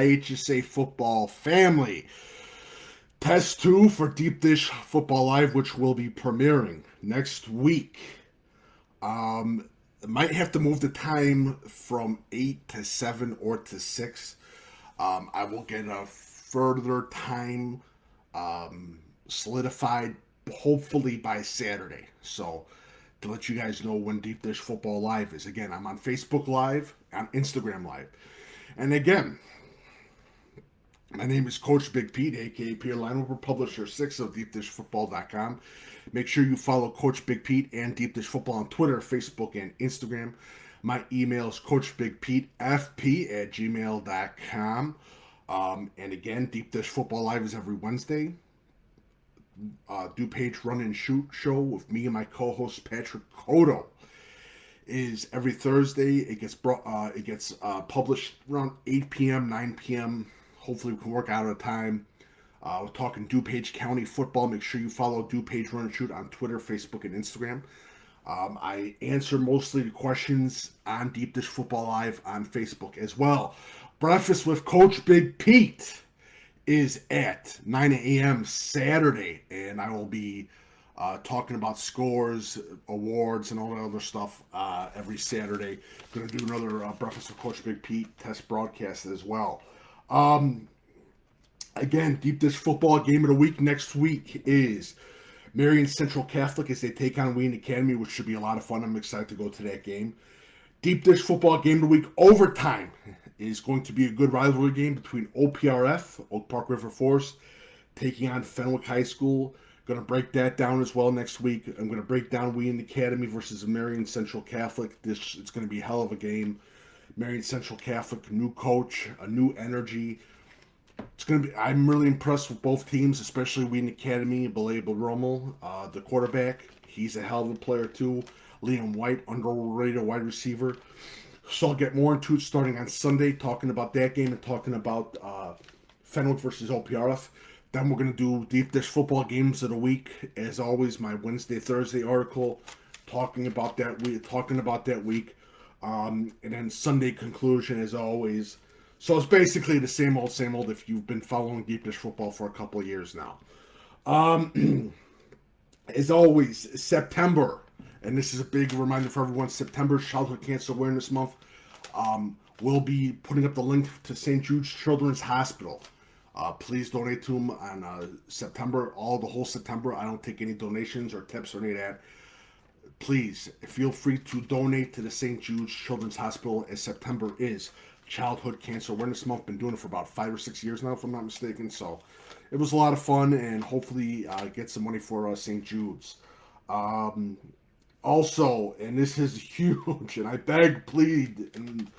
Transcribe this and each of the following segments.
IHSA Football family. Test 2 for Deep Dish Football Live, which will be premiering next week. Might have to move the time from 8 to 7 or to 6. I will get a further time solidified, hopefully by Saturday. So, to let you guys know when Deep Dish Football Live is. Again, I'm on Facebook Live, on Instagram Live. And again, my name is Coach Big Pete, aka Peter Lineover, publisher 6 of DeepDishFootball.com. Make sure you follow Coach Big Pete and Deep Dish Football on Twitter, Facebook, and Instagram. My email is CoachBigPeteFP@gmail.com. And again, Deep Dish Football Live is every Wednesday. DuPage Run and Shoot show with me and my co-host Patrick Cotto is every Thursday. It gets published around 8 p.m., 9 p.m. Hopefully we can work out a time. We're talking DuPage County football. Make sure you follow DuPage Run and Shoot on Twitter, Facebook, and Instagram. I answer mostly the questions on Deep Dish Football Live on Facebook as well. Breakfast with Coach Big Pete is at 9 a.m. Saturday, and I will be talking about scores, awards, and all that other stuff every Saturday. Going to do another Breakfast with Coach Big Pete test broadcast as well. Again, Deep Dish Football game of the week next week is Marion Central Catholic as they take on Wheaton Academy, which should be a lot of fun. I'm excited to go to that game. Deep Dish Football game of the week overtime is going to be a good rivalry game between OPRF, Oak Park River Forest, taking on Fenwick High School. Going to break that down as well next week. I'm going to break down Wheaton Academy versus Marion Central Catholic. It's going to be a hell of a game. Marion Central Catholic, new coach, a new energy. It's going to be. I'm really impressed with both teams, especially Wheaton Academy. Belay Rommel, the quarterback, he's a hell of a player too. Liam White, underrated wide receiver. So I'll get more into it starting on Sunday, talking about that game and talking about Fenwick versus OPRF. Then we're going to do Deep Dish Football games of the week. As always, my Wednesday, Thursday article talking about that week. And then Sunday conclusion as always. So it's basically the same old if you've been following Deep Dish Football for a couple of years now. As always, September, and this is a big reminder for everyone, September Childhood Cancer Awareness Month. We'll be putting up the link to St. Jude's Children's Hospital. Please donate to them on September, the whole September. I don't take any donations or tips or any of that. Please, feel free to donate to the St. Jude's Children's Hospital, as September is Childhood Cancer Awareness Month. Been doing it for about 5 or 6 years now, if I'm not mistaken. So it was a lot of fun, and hopefully get some money for St. Jude's. Also, and this is huge, and I beg, plead, and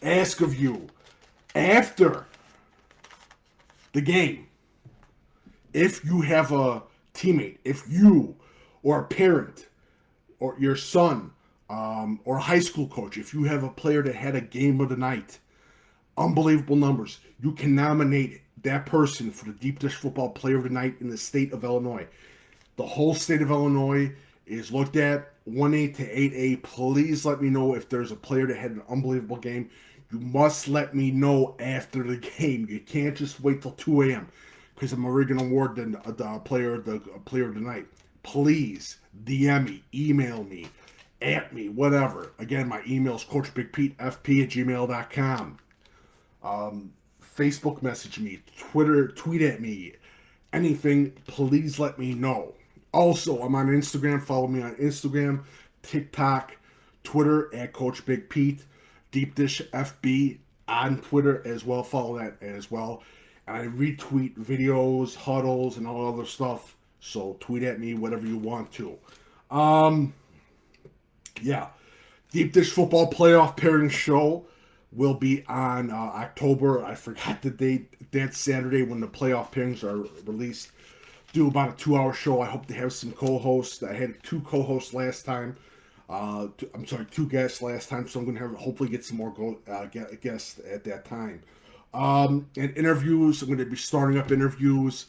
ask of you, after the game, if you have a teammate, if you or a parent or your son or a high school coach, if you have a player that had a game of the night, unbelievable numbers, you can nominate that person for the Deep Dish Football Player of the Night in the state of Illinois. The whole state of Illinois is looked at, 1A to 8A. Please let me know if there's a player that had an unbelievable game. You must let me know after the game. You can't just wait till 2 a.m. because I'm already going to award the player of the night. Please DM me, email me, at me, whatever. Again, my email is CoachBigPeteFP@gmail.com. Facebook message me, Twitter, tweet at me, anything, please let me know. Also, I'm on Instagram. Follow me on Instagram, TikTok, Twitter at Coach Big Pete, Deep Dish FB on Twitter as well. Follow that as well. And I retweet videos, huddles, and all other stuff. So tweet at me whatever you want to. Yeah. Deep Dish Football Playoff Pairing Show will be on October. I forgot the date. That's Saturday when the playoff pairings are released. Do about a 2-hour show. I hope to have some co-hosts. I had 2 co-hosts last time. 2 guests last time, so I'm going to hopefully get some more guests at that time. And interviews, I'm going to be starting up interviews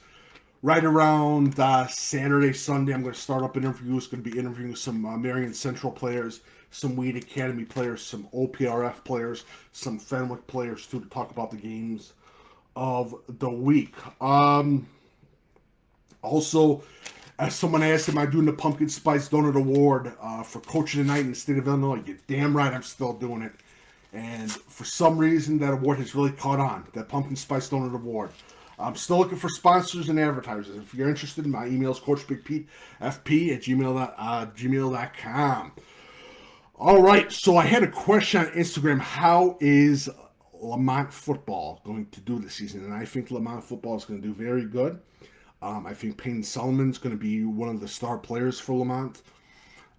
right around Saturday, Sunday. I'm going to start up interviews. Going to be interviewing some Marion Central players, some Wheaton Academy players, some OPRF players, some Fenwick players too, to talk about the games. of the week. Also, as someone asked, am I doing the Pumpkin Spice Donut Award for Coach of the Night in the state of Illinois? You're damn right I'm still doing it. And for some reason, that award has really caught on, that Pumpkin Spice Donut Award. I'm still looking for sponsors and advertisers. If you're interested, my email is coachbigpetefp@gmail.com. All right, so I had a question on Instagram. How is Lamont football going to do this season? And I think Lamont football is going to do very good. I think Payne Solomon's going to be one of the star players for Lamont.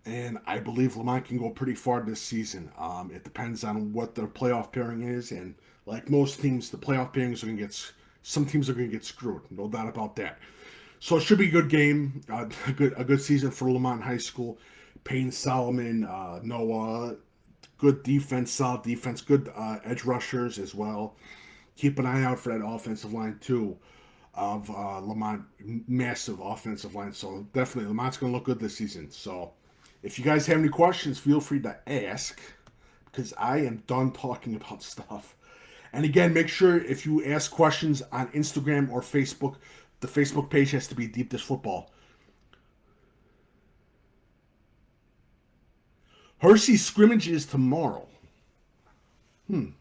And I believe Lamont can go pretty far this season. It depends on what their playoff pairing is. And like most teams, the playoff pairings are going to get, some teams are going to get screwed. No doubt about that. So it should be a good game, a good season for Lamont High School. Payne Solomon, Noah, good defense, solid defense, good edge rushers as well. Keep an eye out for that offensive line too of Lamont, massive offensive line. So definitely Lamont's going to look good this season. So if you guys have any questions, feel free to ask because I am done talking about stuff. And again, make sure if you ask questions on Instagram or Facebook, the Facebook page has to be Deep Dish Football. Hershey scrimmage is tomorrow. I'm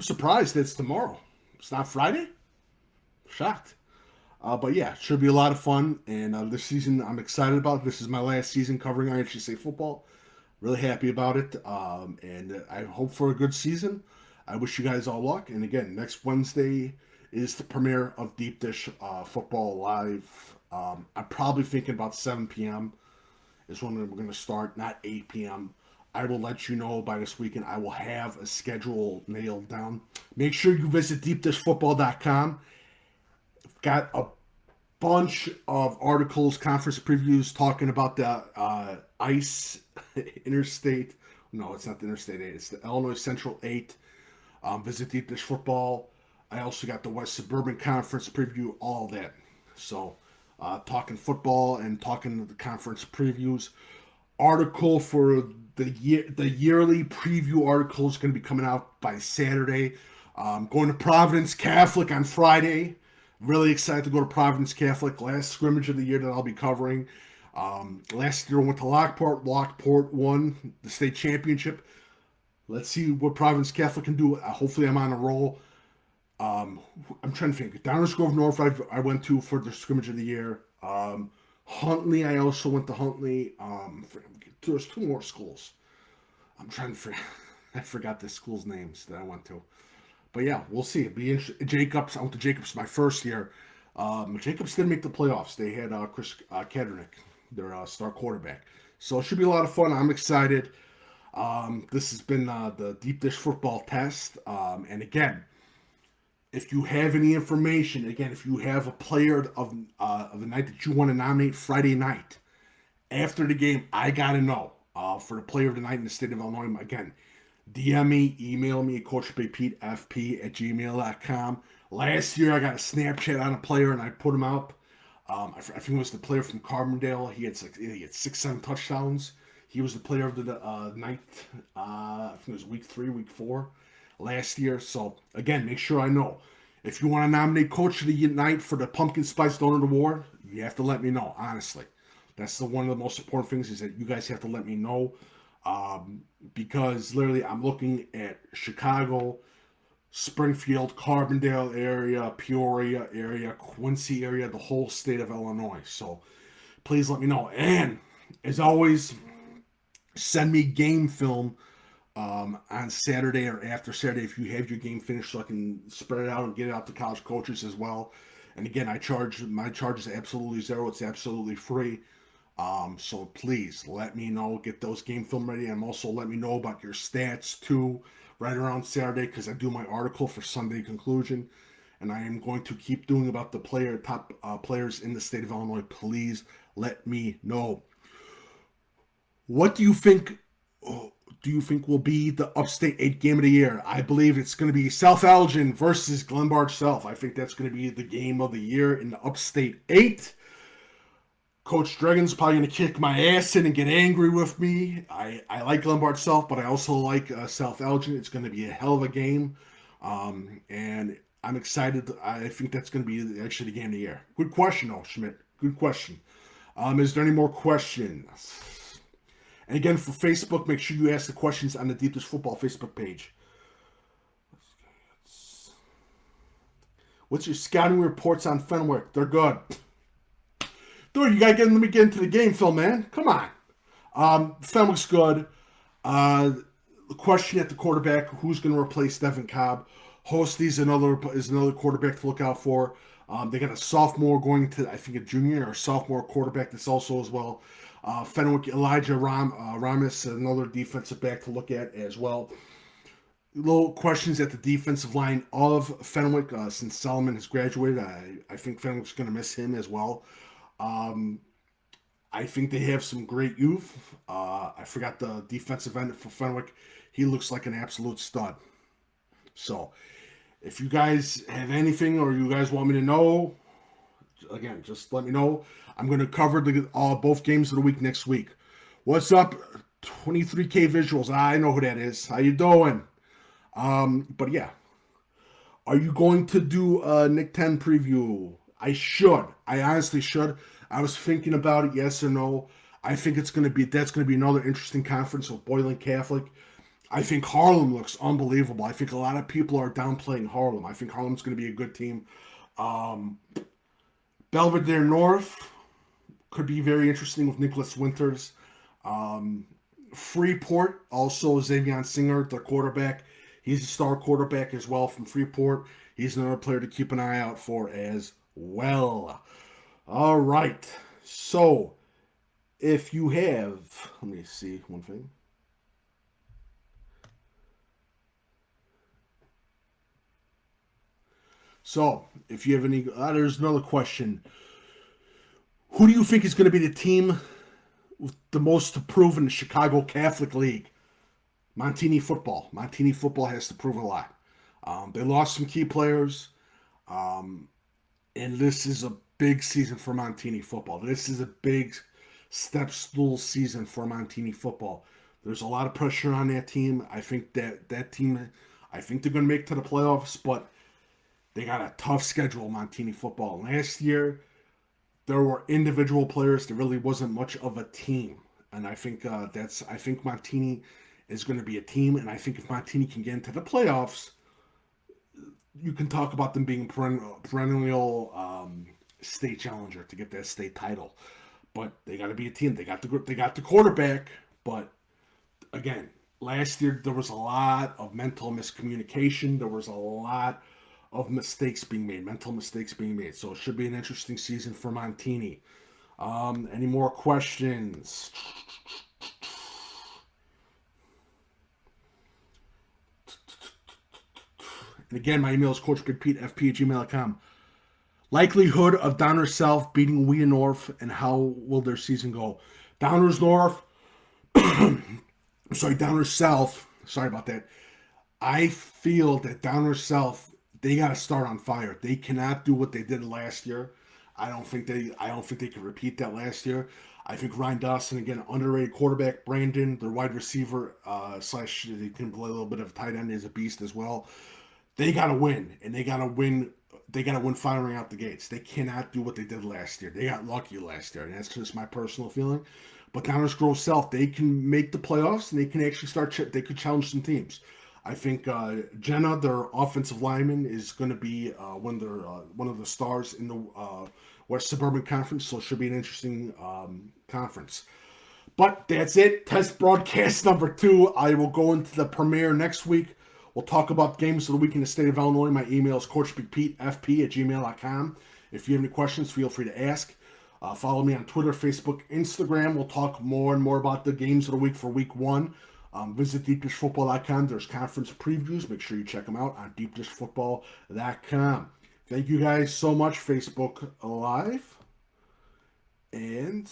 surprised it's tomorrow. It's not Friday? Shocked. But yeah, it should be a lot of fun. And this season I'm excited about. This is my last season covering IHSA football. Really happy about it. And I hope for a good season. I wish you guys all luck. And again, next Wednesday is the premiere of Deep Dish Football Live. I'm probably thinking about 7 p.m. is when we're going to start, not 8 p.m. I will let you know by this weekend. I will have a schedule nailed down. Make sure you visit deepdishfootball.com. Got a bunch of articles, conference previews talking about the ICE Interstate. No, it's not the Interstate 8. It's the Illinois Central 8. Visit Deep Dish Football. I also got the West Suburban Conference preview, all that. So, talking football and talking the conference previews. Article for the yearly preview article is going to be coming out by Saturday. Going to Providence Catholic on Friday. Really excited to go to Providence Catholic. Last scrimmage of the year that I'll be covering. Last year I went to Lockport. Lockport won the state championship. Let's see what Providence Catholic can do. Hopefully I'm on a roll. I'm trying to think. Downers Grove North I went to for the scrimmage of the year. Huntley, I also went to Huntley. There's 2 more schools. I'm trying to forget. I forgot the schools' names that I went to. But yeah, we'll see. It'd be interesting. Jacobs, I went to Jacobs my first year. Jacobs didn't make the playoffs. They had Chris Kaepernick, their star quarterback. So it should be a lot of fun. I'm excited. This has been the Deep Dish Football Test. And again, if you have any information, if you have a player of the night that you want to nominate Friday night, after the game, I got to know for the player of the night in the state of Illinois. Again, DM me, email me at coachbigpetefp@gmail.com. Last year, I got a Snapchat on a player, and I put him up. I think it was the player from Carbondale. He had 6-7 touchdowns. He was the player of the night. I think it was week 3, week 4 last year. So, again, make sure I know. If you want to nominate Coach of the Night for the Pumpkin Spice Donut Award, you have to let me know, honestly. That's one of the most important things is that you guys have to let me know. Because literally I'm looking at Chicago, Springfield, Carbondale area, Peoria area, Quincy area, the whole state of Illinois. So please let me know. And as always, send me game film on Saturday or after Saturday if you have your game finished so I can spread it out and get it out to college coaches as well. And again, my charge is absolutely zero. It's absolutely free. So please let me know, get those game film ready, and also let me know about your stats too, right around Saturday, because I do my article for Sunday conclusion, and I am going to keep doing about the top players in the state of Illinois. Please let me know. What do you think? Do you think will be the Upstate 8 game of the year? I believe it's going to be South Elgin versus Glenbard South. I think that's going to be the game of the year in the Upstate 8. Coach Dragon's probably going to kick my ass in and get angry with me. I like Glenbard South, but I also like South Elgin. It's going to be a hell of a game. And I'm excited. I think that's going to be actually the game of the year. Good question, though, Schmidt. Good question. Is there any more questions? And again, for Facebook, make sure you ask the questions on the Deep Dish Football Facebook page. What's your scouting reports on Fenwick? They're good. Dude, you gotta let me get into the game, Phil, man. Come on. Fenwick's good. The question at the quarterback: who's going to replace Devin Cobb? Hosty is another quarterback to look out for. They got a sophomore going to, I think, a junior or sophomore quarterback that's also as well. Fenwick, Elijah Ramis, another defensive back to look at as well. Little questions at the defensive line of Fenwick since Solomon has graduated. I think Fenwick's going to miss him as well. I think they have some great youth. I forgot the defensive end for Fenwick. He looks like an absolute stud. So, if you guys have anything or you guys want me to know, again, just let me know. I'm going to cover both games of the week next week. What's up, 23K Visuals? I know who that is. How you doing? But yeah. Are you going to do a Nick 10 preview? I should. I honestly should. I was thinking about it, yes or no. I think that's going to be another interesting conference with Boylan Catholic. I think Harlem looks unbelievable. I think a lot of people are downplaying Harlem. I think Harlem's going to be a good team. Belvedere North could be very interesting with Nicholas Winters. Freeport, also Xavier Singer, their quarterback. He's a star quarterback as well from Freeport. He's another player to keep an eye out for as well. All right. So, if you have, let me see one thing. So, if you have any, there's another question. Who do you think is going to be the team with the most to prove in the Chicago Catholic League? Montini football. Montini football has to prove a lot. They lost some key players, and this is a big season for Montini football. This is a big step stool season for Montini football. There's a lot of pressure on that team. I think that team, I think they're going to make it to the playoffs, but they got a tough schedule, Montini football. Last year, there were individual players. There really wasn't much of a team, and I think I think Montini is going to be a team, and I think if Montini can get into the playoffs, you can talk about them being perennial state challenger to get that state title. But they got to be a team. They got the quarterback, but again, last year there was a lot of mental miscommunication. There was a lot of mental mistakes being made. So it should be an interesting season for Montini. Any more questions? And again, my email is coachbigpetefp@gmail.com. Likelihood of Downers South beating Wheaton North, and how will their season go? Downers South. Sorry about that. I feel that Downers South, they got to start on fire. They cannot do what they did last year. I don't think they can repeat that last year. I think Ryan Dawson, again, underrated quarterback. Brandon, their wide receiver slash they can play a little bit of tight end, is a beast as well. They got to win, and they got to win. They got to win firing out the gates. They cannot do what they did last year. They got lucky last year, and that's just my personal feeling. But Downers Grove South, they can make the playoffs, and they can actually they could challenge some teams. I think Jenna, their offensive lineman, is going to be one of the stars in the West Suburban Conference, so it should be an interesting conference. But that's it. Test broadcast number 2. I will go into the premiere next week. We'll talk about games of the week in the state of Illinois. My email is coachbigpetefp@gmail.com. If you have any questions, feel free to ask. Follow me on Twitter, Facebook, Instagram. We'll talk more and more about the games of the week for week 1. Visit deepdishfootball.com. There's conference previews. Make sure you check them out on deepdishfootball.com. Thank you guys so much, Facebook Live. And